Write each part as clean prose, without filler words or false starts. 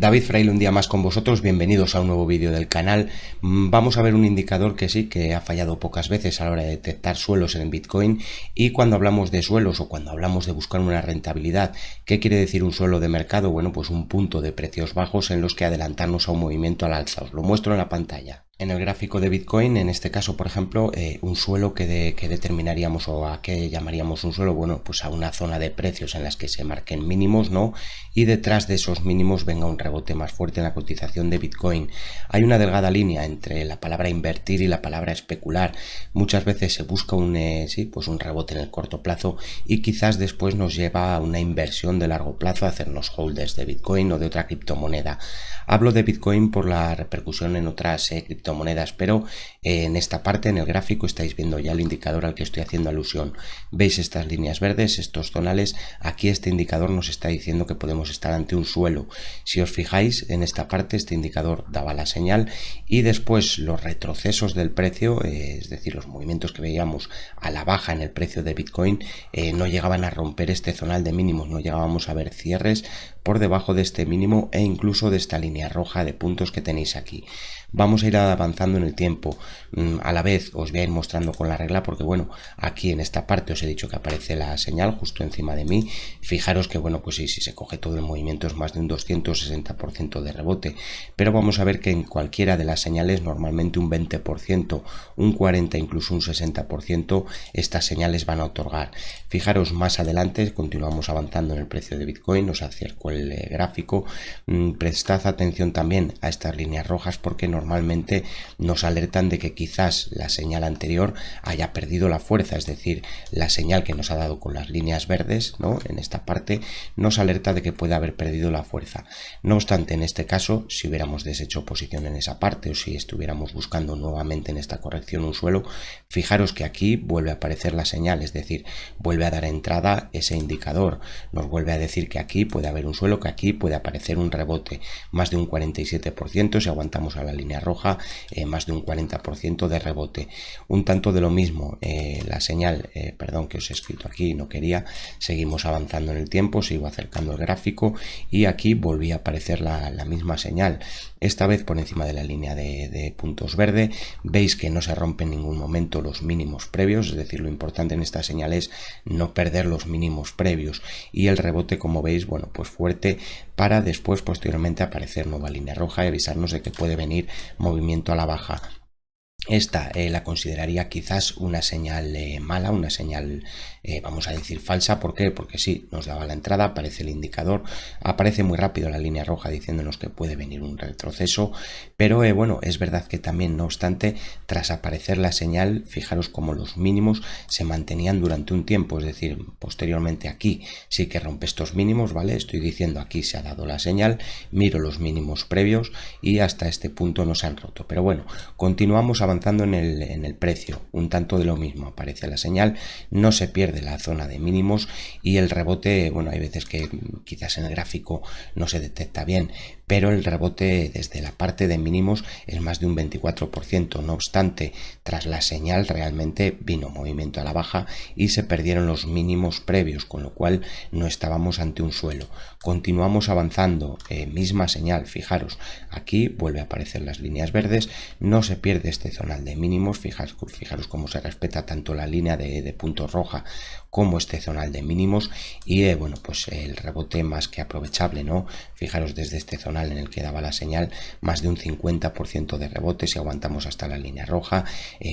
David Fraile un día más con vosotros, bienvenidos a un nuevo vídeo del canal. Vamos a ver un indicador que sí, que ha fallado pocas veces a la hora de detectar suelos en el Bitcoin. Y cuando hablamos de suelos o cuando hablamos de buscar una rentabilidad, ¿qué quiere decir un suelo de mercado? Bueno, pues un punto de precios bajos en los que adelantarnos a un movimiento al alza. Os lo muestro en la pantalla. En el gráfico de Bitcoin, en este caso, por ejemplo, un suelo que determinaríamos o a qué llamaríamos un suelo, bueno, pues a una zona de precios en las que se marquen mínimos, ¿no? Y detrás de esos mínimos venga un rebote más fuerte en la cotización de Bitcoin. Hay una delgada línea entre la palabra invertir y la palabra especular. Muchas veces se busca pues un rebote en el corto plazo y quizás después nos lleva a una inversión de largo plazo, a hacernos holders de Bitcoin o de otra criptomoneda. Hablo de Bitcoin por la repercusión en otras criptomonedas, pero en esta parte, en el gráfico, estáis viendo ya el indicador al que estoy haciendo alusión. ¿Veis estas líneas verdes, estos zonales? Aquí este indicador nos está diciendo que podemos estar ante un suelo. Si os fijáis en esta parte, este indicador daba la señal y después los retrocesos del precio, es decir, los movimientos que veíamos a la baja en el precio de Bitcoin, no llegaban a romper este zonal de mínimos, no llegábamos a ver cierres por debajo de este mínimo e incluso de esta línea roja de puntos que tenéis aquí. Vamos a ir avanzando en el tiempo. A la vez os voy a ir mostrando con la regla porque bueno, aquí en esta parte os he dicho que aparece la señal justo encima de mí. Fijaros que bueno, pues sí, si se coge todo el movimiento es más de un 260% de rebote, pero vamos a ver que en cualquiera de las señales normalmente un 20%, un 40%, incluso un 60% estas señales van a otorgar. Fijaros más adelante, continuamos avanzando en el precio de Bitcoin, os acerco el gráfico. Prestad atención también a estas líneas rojas porque normalmente nos alertan de que quizás la señal anterior haya perdido la fuerza, es decir, la señal que nos ha dado con las líneas verdes, ¿no? En esta parte nos alerta de que puede haber perdido la fuerza. No obstante, en este caso, si hubiéramos deshecho posición en esa parte o si estuviéramos buscando nuevamente en esta corrección un suelo, fijaros que aquí vuelve a aparecer la señal, es decir, vuelve a dar entrada ese indicador, nos vuelve a decir que aquí puede haber un suelo, que aquí puede aparecer un rebote, más de un 47% si aguantamos a la línea roja, más de un 40% de rebote. Un tanto de lo mismo, la señal, perdón que os he escrito aquí, no quería, seguimos avanzando en el tiempo, sigo acercando el gráfico y aquí volví a aparecer la misma señal, esta vez por encima de la línea de puntos verde. Veis que no se rompe en ningún momento los mínimos previos, es decir, lo importante en esta señal es no perder los mínimos previos y el rebote, como veis, bueno, pues fuerte para después posteriormente aparecer nueva línea roja y avisarnos de que puede venir movimiento a la baja. Esta la consideraría quizás una señal mala, una señal vamos a decir falsa. ¿Por qué? Porque sí, nos daba la entrada, aparece el indicador, aparece muy rápido la línea roja diciéndonos que puede venir un retroceso, pero bueno, es verdad que también, no obstante, tras aparecer la señal, fijaros cómo los mínimos se mantenían durante un tiempo, es decir, posteriormente aquí sí que rompe estos mínimos, ¿vale? Estoy diciendo aquí se ha dado la señal, miro los mínimos previos y hasta este punto no se han roto, pero bueno, continuamos avanzando en el precio, un tanto de lo mismo, aparece la señal, no se pierde la zona de mínimos y el rebote, bueno, hay veces que quizás en el gráfico no se detecta bien, pero el rebote desde la parte de mínimos es más de un 24%, no obstante, tras la señal realmente vino movimiento a la baja y se perdieron los mínimos previos, con lo cual no estábamos ante un suelo. Continuamos avanzando, misma señal, fijaros, aquí vuelve a aparecer las líneas verdes, no se pierde este zonal de mínimos, fijaros cómo se respeta tanto la línea de puntos roja como este zonal de mínimos y bueno, pues el rebote más que aprovechable, ¿no? Fijaros desde este zonal en el que daba la señal, más de un 50% de rebote si aguantamos hasta la línea roja,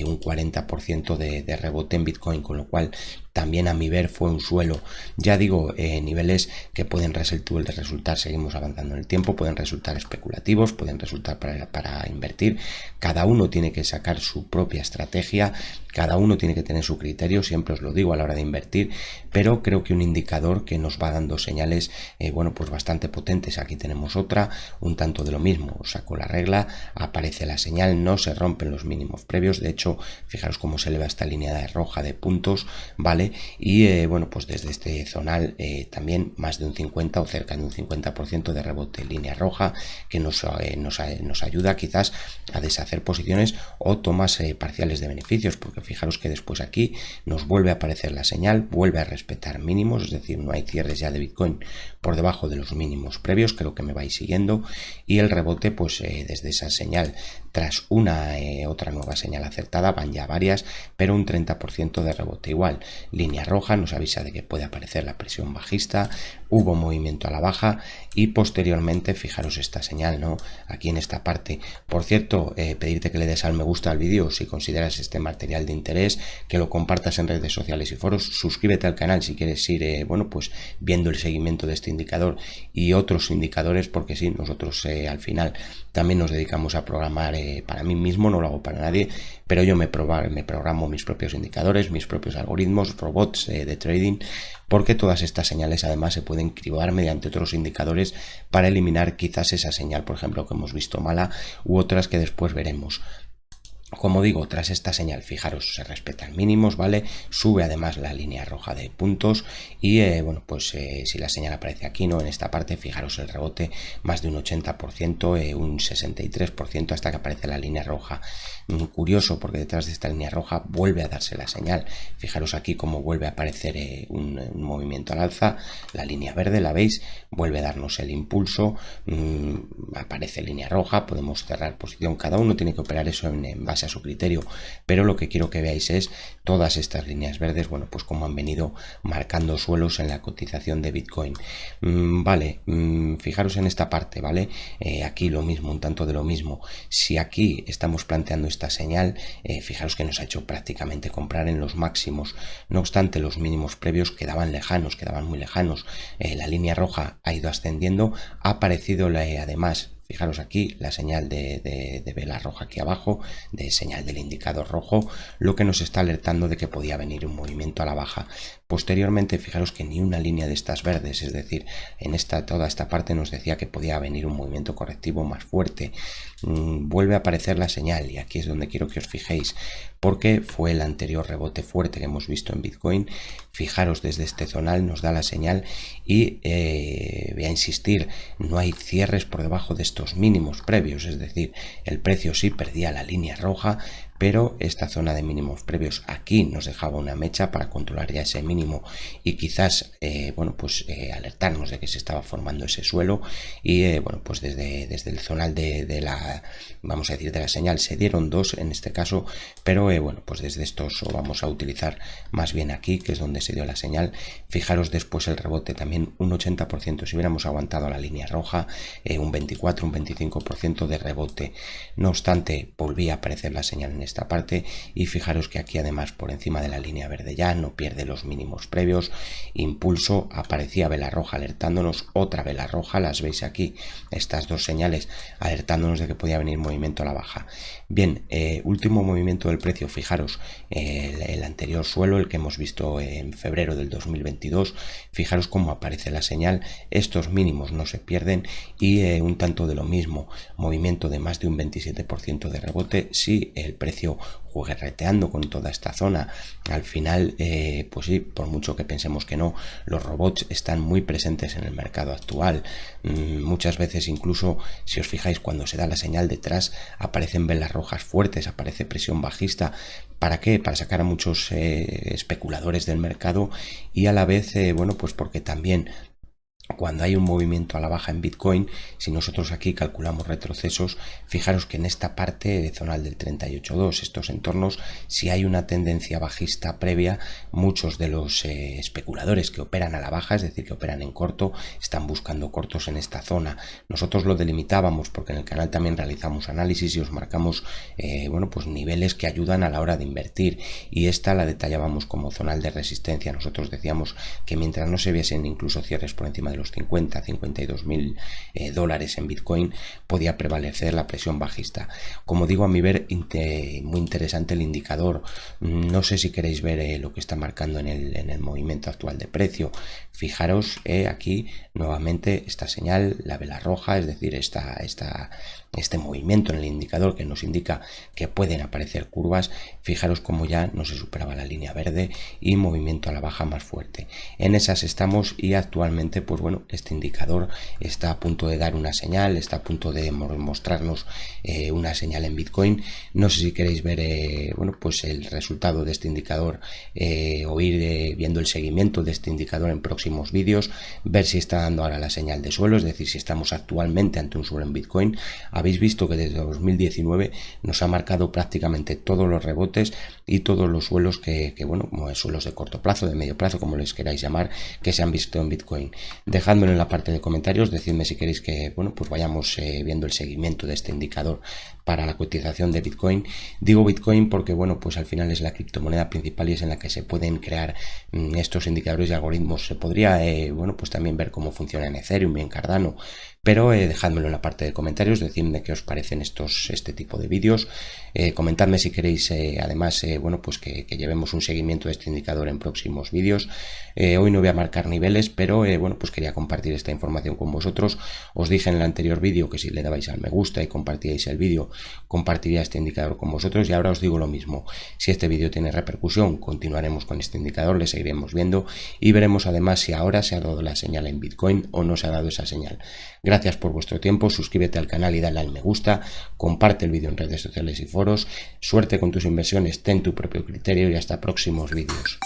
un 40% de rebote en Bitcoin, con lo cual también a mi ver fue un suelo. Ya digo, niveles que pueden resultar, seguimos avanzando en el tiempo, pueden resultar especulativos, pueden resultar para invertir. Cada uno tiene que sacar su propia estrategia, cada uno tiene que tener su criterio, siempre os lo digo a la hora de invertir, pero creo que un indicador que nos va dando señales, bueno, pues bastante potentes. Aquí tenemos otra, un tanto de lo mismo, os saco la regla, aparece la señal, no se rompen los mínimos previos, de hecho, fijaros cómo se eleva esta línea roja de puntos, ¿vale? ¿vale? Y bueno, pues desde este zonal también más de un 50 o cerca de un 50% de rebote, línea roja, que nos ayuda quizás a deshacer posiciones o tomas parciales de beneficios, porque fijaros que después aquí nos vuelve a aparecer la señal, vuelve a respetar mínimos, es decir, no hay cierres ya de Bitcoin por debajo de los mínimos previos, creo que me vais siguiendo, y el rebote pues desde esa señal tras una otra nueva señal acertada, van ya varias, pero un 30% de rebote igual, línea roja nos avisa de que puede aparecer la presión bajista, hubo movimiento a la baja y posteriormente fijaros esta señal, ¿no? Aquí en esta parte. Por cierto, pedirte que le des al me gusta al vídeo si consideras este material de interés, que lo compartas en redes sociales y foros, suscríbete al canal si quieres ir bueno, pues viendo el seguimiento de este indicador y otros indicadores, porque sí, nosotros al final también nos dedicamos a programar para mí mismo, no lo hago para nadie, pero yo me programo mis propios indicadores, mis propios algoritmos, robots de trading, porque todas estas señales además se pueden cribar mediante otros indicadores para eliminar quizás esa señal, por ejemplo, que hemos visto mala, u otras que después veremos. Como digo, tras esta señal, fijaros, se respetan mínimos, ¿vale? Sube además la línea roja de puntos y, bueno, pues si la señal aparece aquí, ¿no? En esta parte, fijaros el rebote, más de un 80%, un 63% hasta que aparece la línea roja. Curioso, porque detrás de esta línea roja vuelve a darse la señal. Fijaros aquí cómo vuelve a aparecer un movimiento al alza, la línea verde, ¿la veis? Vuelve a darnos el impulso, aparece línea roja, podemos cerrar posición, cada uno tiene que operar eso en base a su criterio, pero lo que quiero que veáis es todas estas líneas verdes, bueno, pues como han venido marcando suelos en la cotización de Bitcoin. Vale, fijaros en esta parte, ¿vale? Aquí lo mismo, un tanto de lo mismo. Si aquí estamos planteando esta señal, fijaros que nos ha hecho prácticamente comprar en los máximos, no obstante los mínimos previos quedaban lejanos, quedaban muy lejanos, la línea roja ha ido ascendiendo, ha aparecido además, fijaros aquí la señal de vela roja aquí abajo, de señal del indicador rojo, lo que nos está alertando de que podía venir un movimiento a la baja. Posteriormente, fijaros que ni una línea de estas verdes, es decir, en toda esta parte nos decía que podía venir un movimiento correctivo más fuerte. Vuelve a aparecer la señal y aquí es donde quiero que os fijéis, porque fue el anterior rebote fuerte que hemos visto en Bitcoin. Fijaros, desde este zonal nos da la señal y voy a insistir, no hay cierres por debajo de estos mínimos previos, es decir, el precio sí perdía la línea roja, pero esta zona de mínimos previos aquí nos dejaba una mecha para controlar ya ese mínimo y quizás bueno, pues alertarnos de que se estaba formando ese suelo y bueno, pues desde el zonal de la, vamos a decir, de la señal se dieron dos en este caso, pero bueno, pues desde estos vamos a utilizar más bien aquí, que es donde se dio la señal. Fijaros después el rebote también un 80%, si hubiéramos aguantado la línea roja, un 24, un 25% de rebote. No obstante, volvía a aparecer la señal en esta parte y fijaros que aquí además por encima de la línea verde ya no pierde los mínimos previos, impulso, aparecía vela roja alertándonos, otra vela roja, las veis aquí, estas dos señales alertándonos de que podía venir movimiento a la baja. Bien, último movimiento del precio, fijaros, el anterior suelo, el que hemos visto en febrero del 2022, fijaros cómo aparece la señal, estos mínimos no se pierden y un tanto de lo mismo, movimiento de más de un 27% de rebote, si el precio jugueteando con toda esta zona. Al final, pues sí, por mucho que pensemos que no, los robots están muy presentes en el mercado actual. Muchas veces incluso, si os fijáis, cuando se da la señal detrás, aparecen velas rojas fuertes, aparece presión bajista. ¿Para qué? Para sacar a muchos especuladores del mercado y a la vez, bueno, pues porque también cuando hay un movimiento a la baja en Bitcoin, si nosotros aquí calculamos retrocesos, fijaros que en esta parte zonal del 38.2, estos entornos, si hay una tendencia bajista previa, muchos de los especuladores que operan a la baja, es decir, que operan en corto, están buscando cortos en esta zona. Nosotros lo delimitábamos porque en el canal también realizamos análisis y os marcamos bueno, pues niveles que ayudan a la hora de invertir, y esta la detallábamos como zonal de resistencia. Nosotros decíamos que mientras no se viesen incluso cierres por encima del los 50-52.000 dólares en Bitcoin, podía prevalecer la presión bajista. Como digo, a mi ver, muy interesante el indicador. No sé si queréis ver lo que está marcando en el movimiento actual de precio. Fijaros aquí nuevamente esta señal, la vela roja, es decir, este movimiento en el indicador que nos indica que pueden aparecer curvas. Fijaros como ya no se superaba la línea verde y movimiento a la baja más fuerte. En esas estamos y actualmente, pues bueno, este indicador está a punto de dar una señal, está a punto de mostrarnos una señal en Bitcoin. No sé si queréis ver bueno, pues el resultado de este indicador o ir viendo el seguimiento de este indicador en próximos vídeos, ver si está dando ahora la señal de suelo, es decir, si estamos actualmente ante un suelo en Bitcoin. Habéis visto que desde 2019 nos ha marcado prácticamente todos los rebotes y todos los suelos que bueno, como suelos de corto plazo, de medio plazo, como les queráis llamar, que se han visto en Bitcoin. Dejádmelo en la parte de comentarios, decidme si queréis que bueno, pues vayamos viendo el seguimiento de este indicador para la cotización de Bitcoin. Digo Bitcoin porque bueno, pues al final es la criptomoneda principal y es en la que se pueden crear estos indicadores y algoritmos. Se podría bueno, pues también ver cómo funciona en Ethereum y en Cardano, pero dejádmelo en la parte de comentarios, decidme qué os parecen este tipo de vídeos. Comentadme si queréis además bueno, pues que llevemos un seguimiento de este indicador en próximos vídeos. Hoy no voy a marcar niveles, pero bueno, pues quería compartir esta información con vosotros. Os dije en el anterior vídeo que si le dabais al me gusta y compartíais el vídeo, compartiría este indicador con vosotros, y ahora os digo lo mismo. Si este vídeo tiene repercusión, continuaremos con este indicador, le seguiremos viendo y veremos además si ahora se ha dado la señal en Bitcoin o no se ha dado esa señal. Gracias por vuestro tiempo, suscríbete al canal y dale al me gusta, comparte el vídeo en redes sociales y foros. Suerte con tus inversiones, ten tu propio criterio y hasta próximos vídeos.